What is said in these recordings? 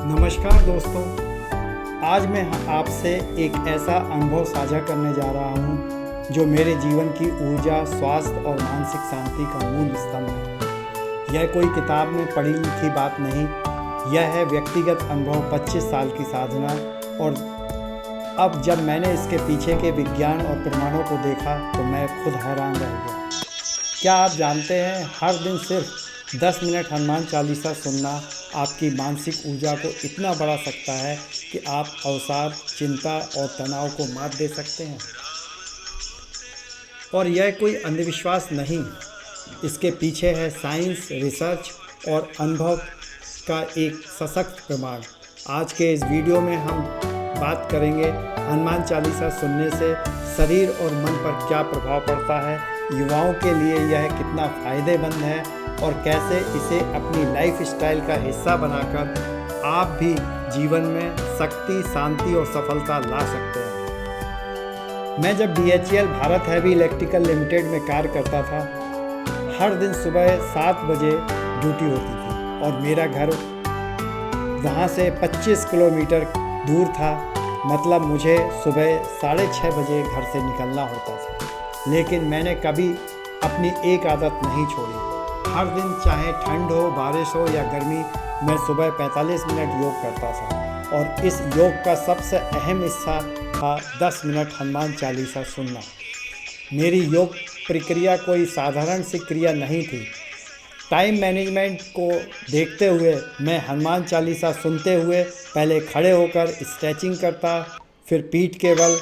नमस्कार दोस्तों, आज मैं आपसे एक ऐसा अनुभव साझा करने जा रहा हूँ जो मेरे जीवन की ऊर्जा, स्वास्थ्य और मानसिक शांति का मूल स्तंभ है। यह कोई किताब में पढ़ी लिखी बात नहीं, यह है व्यक्तिगत अनुभव, 25 साल की साधना। और अब जब मैंने इसके पीछे के विज्ञान और प्रमाणों को देखा तो मैं खुद हैरान रह गया। क्या आप जानते हैं, हर दिन सिर्फ 10 मिनट हनुमान चालीसा सुनना आपकी मानसिक ऊर्जा को इतना बढ़ा सकता है कि आप अवसाद, चिंता और तनाव को मात दे सकते हैं। और यह कोई अंधविश्वास नहीं, इसके पीछे है साइंस, रिसर्च और अनुभव का एक सशक्त प्रमाण। आज के इस वीडियो में हम बात करेंगे हनुमान चालीसा सुनने से शरीर और मन पर क्या प्रभाव पड़ता है, युवाओं के लिए यह कितना फ़ायदेमंद है और कैसे इसे अपनी लाइफ स्टाइल का हिस्सा बनाकर आप भी जीवन में शक्ति, शांति और सफलता ला सकते हैं। मैं जब BHEL Bharat heavy electrical limited में कार्य करता था, हर दिन सुबह 7 बजे ड्यूटी होती थी और मेरा घर वहाँ से 25 किलोमीटर दूर था। मतलब मुझे सुबह 6:30 बजे घर से निकलना होता था। लेकिन मैंने कभी अपनी एक आदत नहीं छोड़ी। हर दिन चाहे ठंड हो, बारिश हो या गर्मी, मैं सुबह 45 मिनट योग करता था। और इस योग का सबसे अहम हिस्सा था 10 मिनट हनुमान चालीसा सुनना। मेरी योग प्रक्रिया कोई साधारण सी क्रिया नहीं थी। टाइम मैनेजमेंट को देखते हुए मैं हनुमान चालीसा सुनते हुए पहले खड़े होकर स्ट्रेचिंग करता, फिर पीठ के बल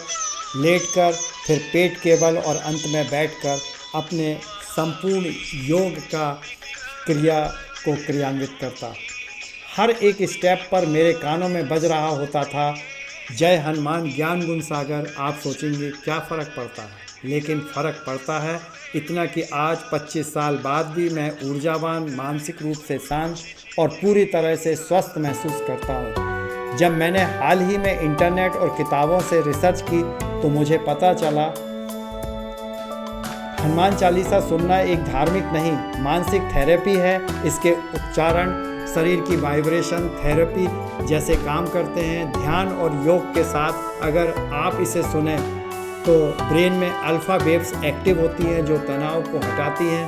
लेटकर, फिर पेट के बल और अंत में बैठकर अपने संपूर्ण योग का क्रिया को क्रियान्वित करता। हर एक स्टेप पर मेरे कानों में बज रहा होता था, जय हनुमान ज्ञान गुण सागर। आप सोचेंगे क्या फ़र्क पड़ता है, लेकिन फ़र्क पड़ता है इतना कि आज 25 साल बाद भी मैं ऊर्जावान, मानसिक रूप से शांत और पूरी तरह से स्वस्थ महसूस करता हूँ। जब मैंने हाल ही में इंटरनेट और किताबों से रिसर्च की तो मुझे पता चला हनुमान चालीसा सुनना एक धार्मिक नहीं, मानसिक थेरेपी है। इसके उच्चारण शरीर की वाइब्रेशन थेरेपी जैसे काम करते हैं। ध्यान और योग के साथ अगर आप इसे सुने तो ब्रेन में अल्फ़ा वेव्स एक्टिव होती हैं जो तनाव को हटाती हैं।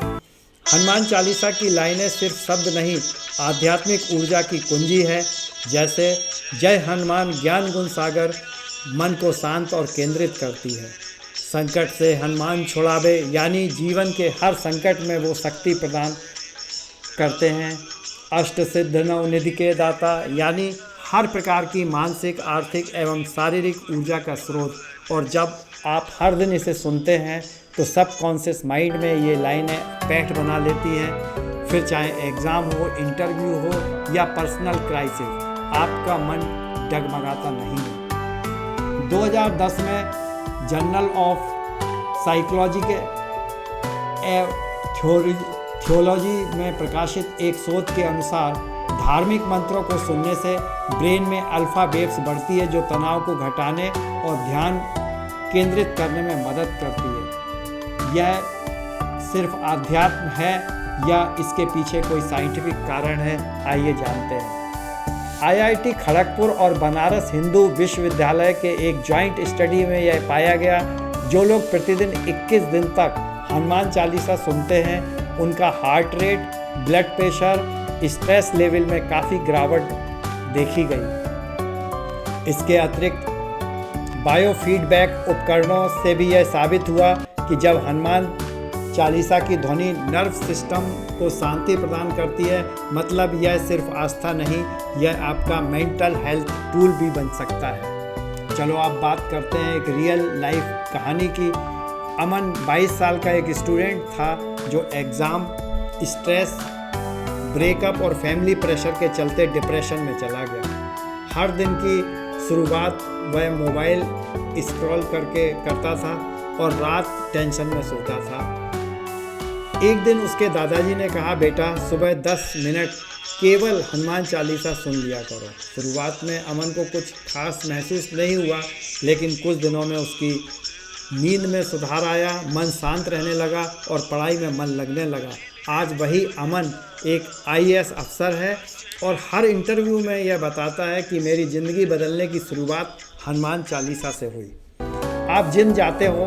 हनुमान चालीसा की लाइनें सिर्फ शब्द नहीं, आध्यात्मिक ऊर्जा की कुंजी है। जैसे जय हनुमान ज्ञान गुण सागर मन को शांत और केंद्रित करती है। संकट से हनुमान छुड़ावे, यानी जीवन के हर संकट में वो शक्ति प्रदान करते हैं। अष्ट सिद्ध नवनिधि के दाता, यानी हर प्रकार की मानसिक, आर्थिक एवं शारीरिक ऊर्जा का स्रोत। और जब आप हर दिन इसे सुनते हैं तो सबकॉन्शियस माइंड में ये लाइनें पैठ बना लेती हैं। फिर चाहे एग्ज़ाम हो, इंटरव्यू हो या पर्सनल क्राइसिस, आपका मन डगमगाता नहीं है। 2010 में जर्नल ऑफ साइकोलॉजी के थियोलॉजी में प्रकाशित एक शोध के अनुसार धार्मिक मंत्रों को सुनने से ब्रेन में अल्फ़ा वेव्स बढ़ती है जो तनाव को घटाने और ध्यान केंद्रित करने में मदद करती है। यह सिर्फ आध्यात्म है या इसके पीछे कोई साइंटिफिक कारण है, आइए जानते हैं। IIT खड़गपुर और बनारस हिंदू विश्वविद्यालय के एक जॉइंट स्टडी में यह पाया गया, जो लोग प्रतिदिन 21 दिन तक हनुमान चालीसा सुनते हैं उनका heart rate, blood pressure, stress level में काफ़ी गिरावट देखी गई। इसके अतिरिक्त बायोफीडबैक उपकरणों से भी यह साबित हुआ कि जब हनुमान चालीसा की ध्वनि नर्व सिस्टम को शांति प्रदान करती है। मतलब यह सिर्फ आस्था नहीं, यह आपका मेंटल हेल्थ टूल भी बन सकता है। चलो आप बात करते हैं एक रियल लाइफ कहानी की। अमन 22 साल का एक स्टूडेंट था जो एग्ज़ाम, स्ट्रेस, ब्रेकअप और फैमिली प्रेशर के चलते डिप्रेशन में चला गया। हर दिन की शुरुआत वह मोबाइल स्क्रॉल करता था और रात टेंशन में सोता था। एक दिन उसके दादाजी ने कहा, बेटा सुबह 10 मिनट केवल हनुमान चालीसा सुन लिया करो। शुरुआत में अमन को कुछ खास महसूस नहीं हुआ, लेकिन कुछ दिनों में उसकी नींद में सुधार आया, मन शांत रहने लगा और पढ़ाई में मन लगने लगा। आज वही अमन एक IAS अफसर है और हर इंटरव्यू में यह बताता है कि मेरी ज़िंदगी बदलने की शुरुआत हनुमान चालीसा से हुई। आप जिम जाते हो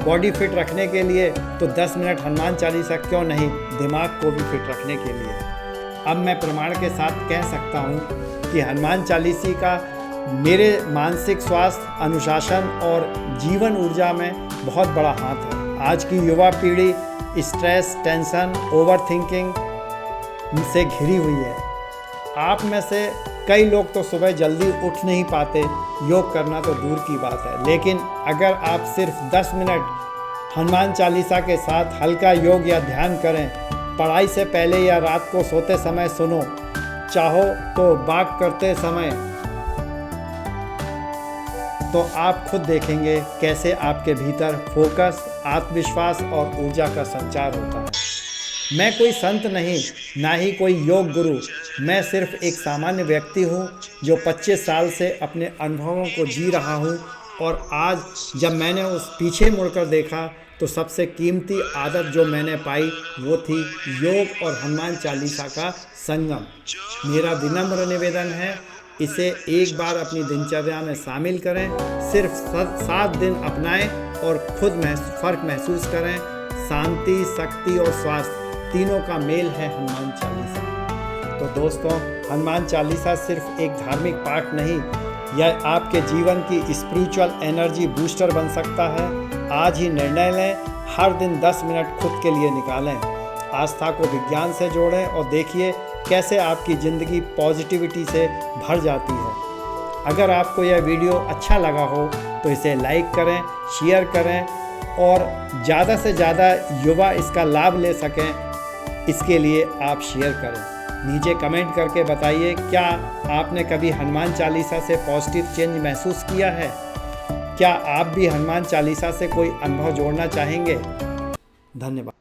बॉडी फिट रखने के लिए, तो 10 मिनट हनुमान चालीसा क्यों नहीं, दिमाग को भी फिट रखने के लिए। अब मैं प्रमाण के साथ कह सकता हूँ कि हनुमान चालीसा का मेरे मानसिक स्वास्थ्य, अनुशासन और जीवन ऊर्जा में बहुत बड़ा हाथ है। आज की युवा पीढ़ी स्ट्रेस, टेंशन, ओवरथिंकिंग से घिरी हुई है। आप में से कई लोग तो सुबह जल्दी उठ नहीं पाते, योग करना तो दूर की बात है। लेकिन अगर आप सिर्फ 10 मिनट हनुमान चालीसा के साथ हल्का योग या ध्यान करें, पढ़ाई से पहले या रात को सोते समय सुनो, चाहो तो वॉक करते समय, तो आप खुद देखेंगे कैसे आपके भीतर फोकस, आत्मविश्वास और ऊर्जा का संचार होता है। मैं कोई संत नहीं, ना ही कोई योग गुरु, मैं सिर्फ एक सामान्य व्यक्ति हूँ जो 25 साल से अपने अनुभवों को जी रहा हूँ। और आज जब मैंने उस पीछे मुड़कर देखा तो सबसे कीमती आदत जो मैंने पाई वो थी योग और हनुमान चालीसा का संगम। मेरा विनम्र निवेदन है, इसे एक बार अपनी दिनचर्या में शामिल करें। सिर्फ 7 दिन अपनाएं और खुद फ़र्क महसूस करें। शांति, शक्ति और स्वास्थ्य तीनों का मेल है हनुमान चालीसा। तो दोस्तों, हनुमान चालीसा सिर्फ एक धार्मिक पाठ नहीं, यह आपके जीवन की स्पिरिचुअल एनर्जी बूस्टर बन सकता है। आज ही निर्णय लें, हर दिन 10 मिनट खुद के लिए निकालें। आस्था को विज्ञान से जोड़ें और देखिए कैसे आपकी ज़िंदगी पॉजिटिविटी से भर जाती है। अगर आपको यह वीडियो अच्छा लगा हो तो इसे लाइक करें, शेयर करें और ज़्यादा से ज़्यादा युवा इसका लाभ ले सकें, इसके लिए आप शेयर करें। नीचे कमेंट करके बताइए, क्या आपने कभी हनुमान चालीसा से पॉजिटिव चेंज महसूस किया है? क्या आप भी हनुमान चालीसा से कोई अनुभव जोड़ना चाहेंगे? धन्यवाद।